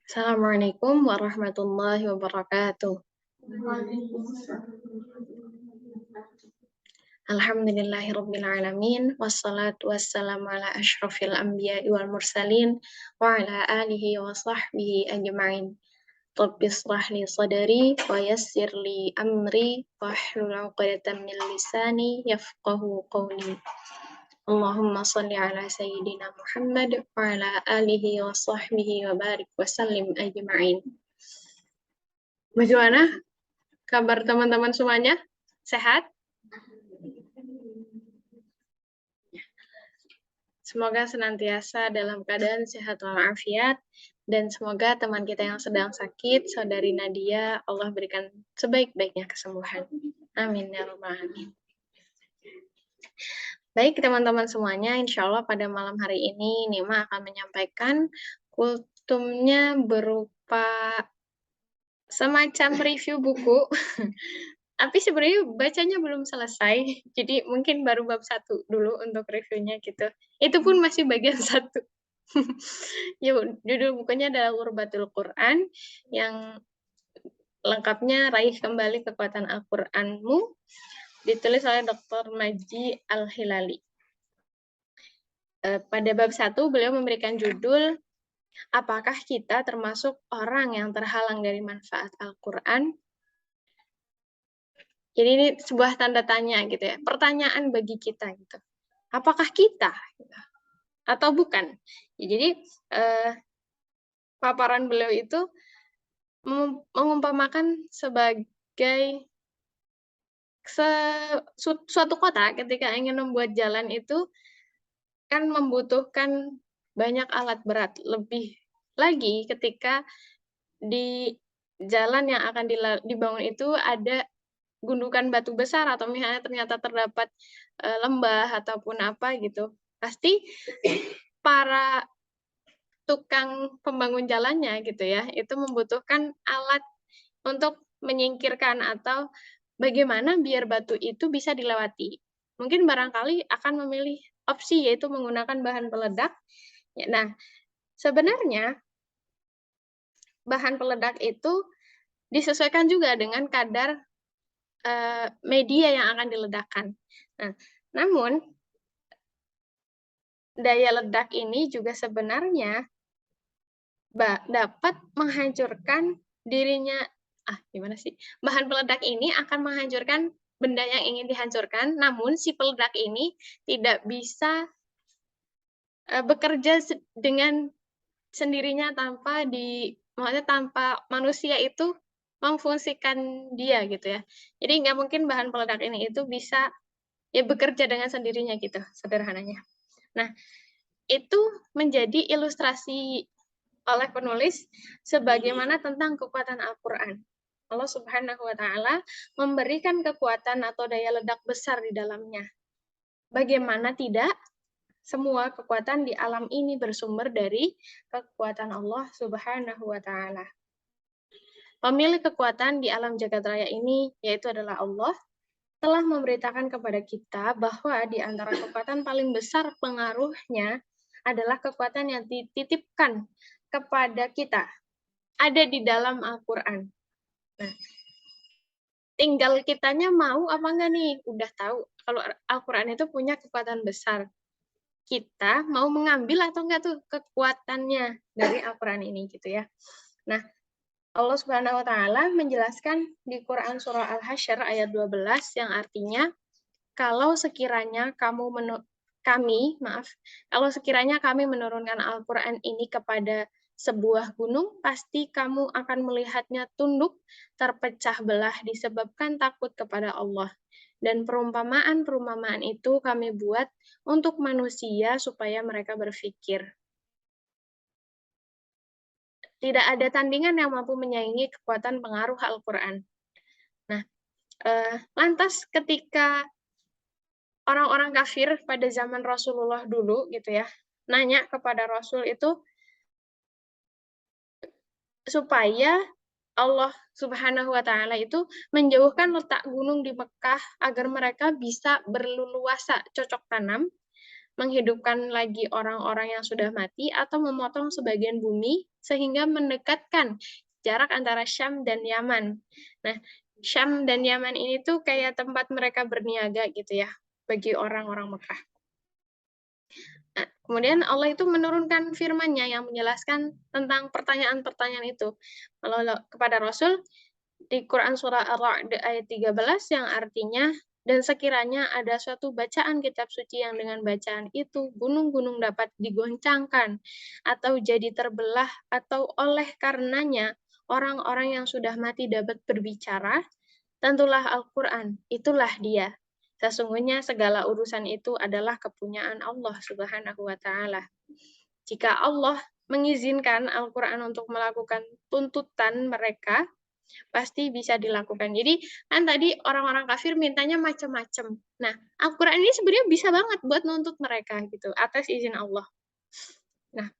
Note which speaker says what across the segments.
Speaker 1: Assalamualaikum warahmatullahi wabarakatuh. Alhamdulillahirabbil alamin wassalatu wassalamu ala asyrofil anbiya'i wal mursalin wa ala alihi wa sahbihi ajma'in. Rabbi shrah li sadri wa yassir li amri wahlul 'uqdatam min lisani yafqahu qawli. Allahumma shalli ala sayyidina Muhammad wa ala alihi wa sahbihi wa barik wa sallim ajma'in. Bagaimana kabar teman-teman semuanya? Sehat? Semoga senantiasa dalam keadaan sehat walafiat, dan semoga teman kita yang sedang sakit, saudari Nadia, Allah berikan sebaik-baiknya kesembuhan. Amin ya rabbal alamin. Baik teman-teman semuanya, insya Allah pada malam hari ini Nima akan menyampaikan kultumnya berupa semacam review buku. Tapi sebenarnya bacanya belum selesai, jadi mungkin baru bab 1 dulu untuk reviewnya gitu. Itu pun masih bagian 1. Judul bukunya adalah Urbatul Quran, yang lengkapnya Raih Kembali Kekuatan Al-Quranmu, ditulis oleh Dr. Maji Al-Hilali. Pada bab 1 beliau memberikan judul, apakah kita termasuk orang yang terhalang dari manfaat Al-Quran? Jadi ini sebuah tanda tanya gitu ya, pertanyaan bagi kita gitu. Apakah kita gitu, atau bukan? Ya, jadi paparan beliau itu mengumpamakan sebagai suatu kota ketika ingin membuat jalan itu kan membutuhkan banyak alat berat. Lebih lagi ketika di jalan yang akan dibangun itu ada gundukan batu besar atau misalnya ternyata terdapat lembah ataupun apa gitu, pasti para tukang pembangun jalannya gitu ya, itu membutuhkan alat untuk menyingkirkan atau bagaimana biar batu itu bisa dilewati. Mungkin barangkali akan memilih opsi yaitu menggunakan bahan peledak. Nah, sebenarnya bahan peledak itu disesuaikan juga dengan kadar media yang akan diledakkan. Nah, namun daya ledak ini juga sebenarnya dapat menghancurkan dirinya. Gimana sih? Bahan peledak ini akan menghancurkan benda yang ingin dihancurkan, namun si peledak ini tidak bisa bekerja dengan sendirinya maksudnya tanpa manusia itu memfungsikan dia gitu ya. Jadi nggak mungkin bahan peledak ini itu bisa ya bekerja dengan sendirinya gitu, sederhananya. Nah, itu menjadi ilustrasi oleh penulis sebagaimana tentang kekuatan Al-Quran. Allah Subhanahu wa Ta'ala memberikan kekuatan atau daya ledak besar di dalamnya. Bagaimana tidak? Semua kekuatan di alam ini bersumber dari kekuatan Allah Subhanahu wa Ta'ala. Pemilik kekuatan di alam jagat raya ini, yaitu adalah Allah, telah memberitakan kepada kita bahwa di antara kekuatan paling besar pengaruhnya adalah kekuatan yang dititipkan kepada kita, ada di dalam Al-Quran. Nah, tinggal kitanya mau apa enggak nih? Udah tahu kalau Al-Quran itu punya kekuatan besar. Kita mau mengambil atau enggak tuh kekuatannya dari Al-Quran ini gitu ya. Nah, Allah Subhanahu wa Ta'ala menjelaskan di Quran surah Al-Hasyr ayat 12 yang artinya, kalau sekiranya kalau sekiranya kami menurunkan Al-Quran ini kepada sebuah gunung, pasti kamu akan melihatnya tunduk, terpecah belah disebabkan takut kepada Allah. Dan perumpamaan-perumpamaan itu kami buat untuk manusia supaya mereka berpikir. Tidak ada tandingan yang mampu menyaingi kekuatan pengaruh Al-Quran. Nah, lantas ketika orang-orang kafir pada zaman Rasulullah dulu gitu ya, nanya kepada Rasul itu supaya Allah Subhanahu wa Ta'ala itu menjauhkan letak gunung di Mekah agar mereka bisa berleluasa cocok tanam, menghidupkan lagi orang-orang yang sudah mati, atau memotong sebagian bumi sehingga mendekatkan jarak antara Syam dan Yaman. Nah, Syam dan Yaman ini tuh kayak tempat mereka berniaga gitu ya, bagi orang-orang Mekah. Nah, kemudian Allah itu menurunkan firman-Nya yang menjelaskan tentang pertanyaan-pertanyaan itu kepada Rasul di Quran surah Ar-Ra'd ayat 13 yang artinya, dan sekiranya ada suatu bacaan kitab suci yang dengan bacaan itu gunung-gunung dapat digoncangkan atau jadi terbelah, atau oleh karenanya orang-orang yang sudah mati dapat berbicara, tentulah Al-Quran, itulah dia. Sesungguhnya segala urusan itu adalah kepunyaan Allah Subhanahu wa Ta'ala. Jika Allah mengizinkan Al-Quran untuk melakukan tuntutan mereka, pasti bisa dilakukan. Jadi kan tadi orang-orang kafir mintanya macam-macam. Nah, Al-Quran ini sebenarnya bisa banget buat nuntut mereka gitu atas izin Allah. Nah,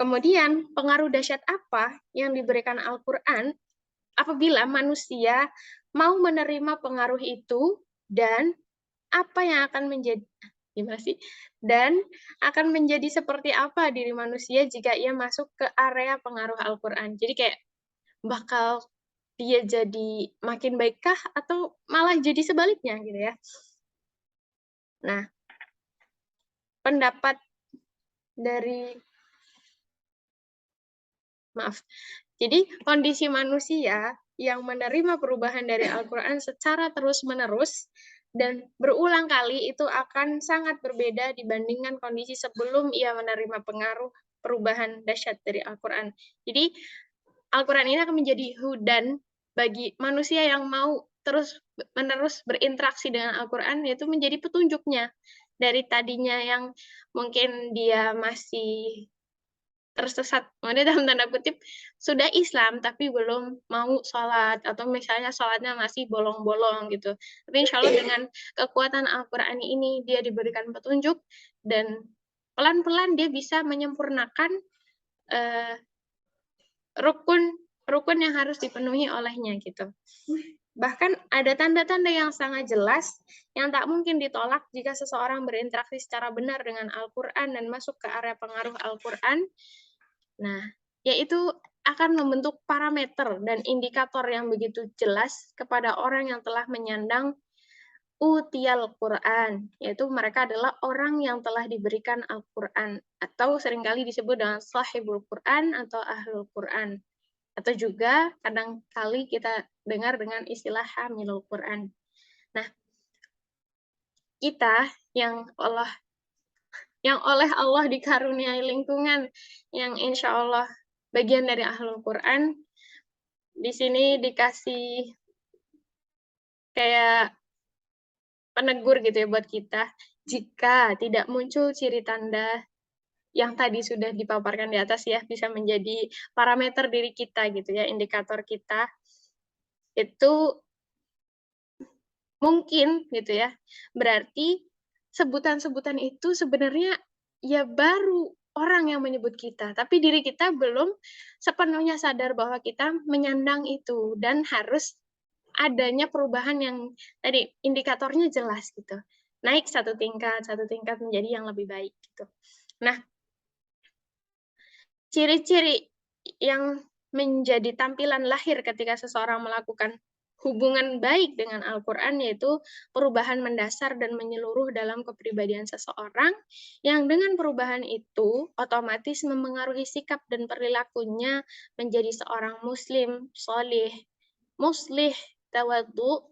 Speaker 1: kemudian pengaruh dahsyat apa yang diberikan Al-Quran apabila manusia mau menerima pengaruh itu, dan apa yang akan menjadi gimana sih? Dan akan menjadi seperti apa diri manusia jika ia masuk ke area pengaruh Al-Quran. Jadi kayak bakal dia jadi makin baikkah atau malah jadi sebaliknya gitu ya. Nah, pendapat dari jadi kondisi manusia yang menerima perubahan dari Al-Quran secara terus-menerus dan berulang kali itu akan sangat berbeda dibandingkan kondisi sebelum ia menerima pengaruh perubahan dahsyat dari Al-Quran. Jadi Al-Quran ini akan menjadi hudan bagi manusia yang mau terus-menerus berinteraksi dengan Al-Quran, yaitu menjadi petunjuknya. Dari tadinya yang mungkin dia masih tersesat, maksudnya dalam tanda kutip, sudah Islam tapi belum mau sholat, atau misalnya sholatnya masih bolong-bolong gitu. Tapi insya Allah dengan kekuatan Al-Quran ini, dia diberikan petunjuk, dan pelan-pelan dia bisa menyempurnakan rukun yang harus dipenuhi olehnya gitu. Bahkan ada tanda-tanda yang sangat jelas yang tak mungkin ditolak jika seseorang berinteraksi secara benar dengan Al-Quran dan masuk ke area pengaruh Al-Quran. Nah, yaitu akan membentuk parameter dan indikator yang begitu jelas kepada orang yang telah menyandang utiyal Quran, yaitu mereka adalah orang yang telah diberikan Al-Quran, atau seringkali disebut dengan sahibul Quran atau ahlul Quran. Atau juga kadang-kali kita dengar dengan istilah hamilul Quran. Nah, kita yang oleh Allah dikaruniai lingkungan yang insya Allah bagian dari ahlul Quran, di sini dikasih kayak penegur gitu ya buat kita, jika tidak muncul ciri tanda yang tadi sudah dipaparkan di atas ya, bisa menjadi parameter diri kita gitu ya, indikator kita, itu mungkin gitu ya, berarti sebutan-sebutan itu sebenarnya ya baru orang yang menyebut kita, tapi diri kita belum sepenuhnya sadar bahwa kita menyandang itu, dan harus adanya perubahan yang tadi indikatornya jelas gitu. Naik satu tingkat menjadi yang lebih baik gitu. Nah, ciri-ciri yang menjadi tampilan lahir ketika seseorang melakukan hubungan baik dengan Al-Quran, yaitu perubahan mendasar dan menyeluruh dalam kepribadian seseorang, yang dengan perubahan itu otomatis memengaruhi sikap dan perilakunya menjadi seorang muslim, solih, muslih, tawadhu,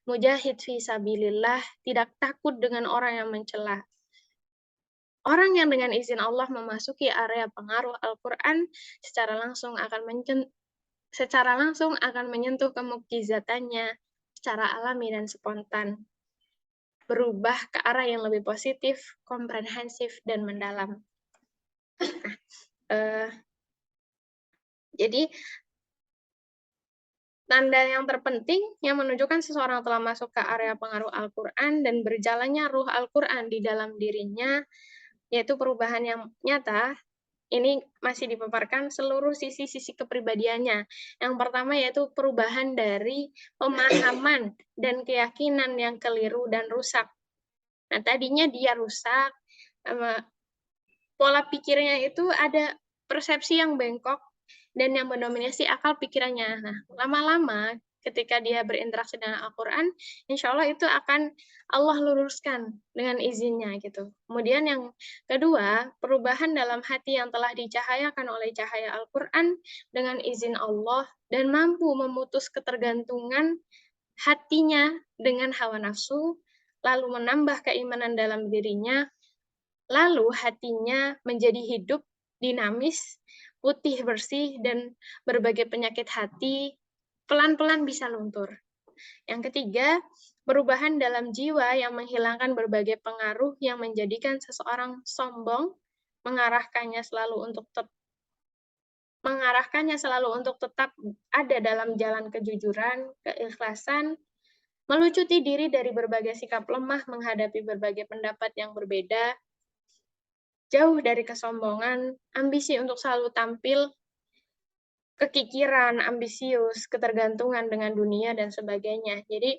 Speaker 1: mujahid fi sabilillah, tidak takut dengan orang yang mencela. Orang yang dengan izin Allah memasuki area pengaruh Al-Quran secara langsung akan menyentuh kemukjizatannya secara alami dan spontan, berubah ke arah yang lebih positif, komprehensif, dan mendalam. Jadi tanda yang terpenting yang menunjukkan seseorang telah masuk ke area pengaruh Al-Quran dan berjalannya ruh Al-Quran di dalam dirinya, yaitu perubahan yang nyata. Ini masih dipaparkan seluruh sisi-sisi kepribadiannya. Yang pertama yaitu perubahan dari pemahaman dan keyakinan yang keliru dan rusak Nah, tadinya dia rusak, pola pikirnya itu ada persepsi yang bengkok dan yang mendominasi akal pikirannya. Nah, lama-lama ketika dia berinteraksi dengan Al-Quran, insya Allah itu akan Allah luruskan dengan izinnya gitu. Kemudian yang kedua, perubahan dalam hati yang telah dicahayakan oleh cahaya Al-Quran dengan izin Allah dan mampu memutus ketergantungan hatinya dengan hawa nafsu, lalu menambah keimanan dalam dirinya. Lalu hatinya menjadi hidup, dinamis, putih bersih, dan berbagai penyakit hati pelan-pelan bisa luntur. Yang ketiga, perubahan dalam jiwa yang menghilangkan berbagai pengaruh yang menjadikan seseorang sombong, mengarahkannya selalu untuk tetap ada dalam jalan kejujuran, keikhlasan, melucuti diri dari berbagai sikap lemah menghadapi berbagai pendapat yang berbeda, jauh dari kesombongan, ambisi untuk selalu tampil, kekikiran, ambisius, ketergantungan dengan dunia, dan sebagainya. Jadi,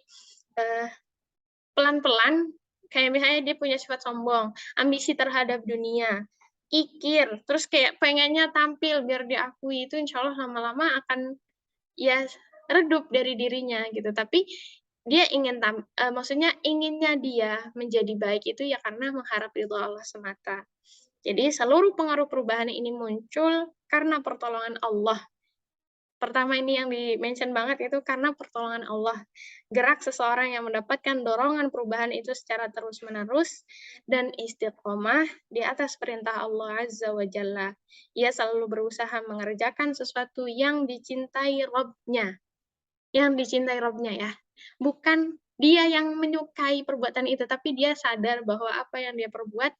Speaker 1: pelan-pelan, kayak misalnya dia punya sifat sombong, ambisi terhadap dunia, kikir, terus kayak pengennya tampil biar diakui, itu insya Allah lama-lama akan ya redup dari dirinya gitu. Tapi dia maksudnya inginnya dia menjadi baik itu ya karena mengharap ridho Allah semata. Jadi seluruh pengaruh perubahan ini muncul karena pertolongan Allah. Pertama ini yang di-mention banget itu karena pertolongan Allah. Gerak seseorang yang mendapatkan dorongan perubahan itu secara terus-menerus dan istiqomah di atas perintah Allah Azza wa Jalla. Ia selalu berusaha mengerjakan sesuatu yang dicintai Rabb-nya. Yang dicintai Rabb-nya ya. Bukan dia yang menyukai perbuatan itu, tapi dia sadar bahwa apa yang dia perbuat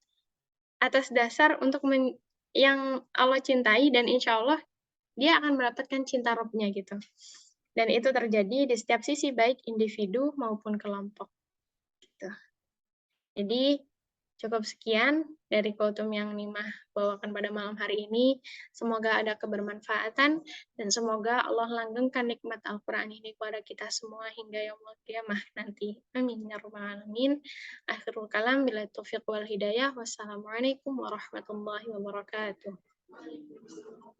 Speaker 1: atas dasar untuk yang Allah cintai dan insya Allah dia akan mendapatkan cinta Rabb-nya gitu. Dan itu terjadi di setiap sisi baik individu maupun kelompok gitu. Jadi cukup sekian dari Kultum yang Nimah bawakan pada malam hari ini. Semoga ada kebermanfaatan dan semoga Allah langgengkan nikmat Al-Quran ini kepada kita semua hingga yaumul qiyamah nanti. Amin ya rabbal alamin. Akhirul kalam bila taufiq wal hidayah. Wassalamualaikum warahmatullahi wabarakatuh.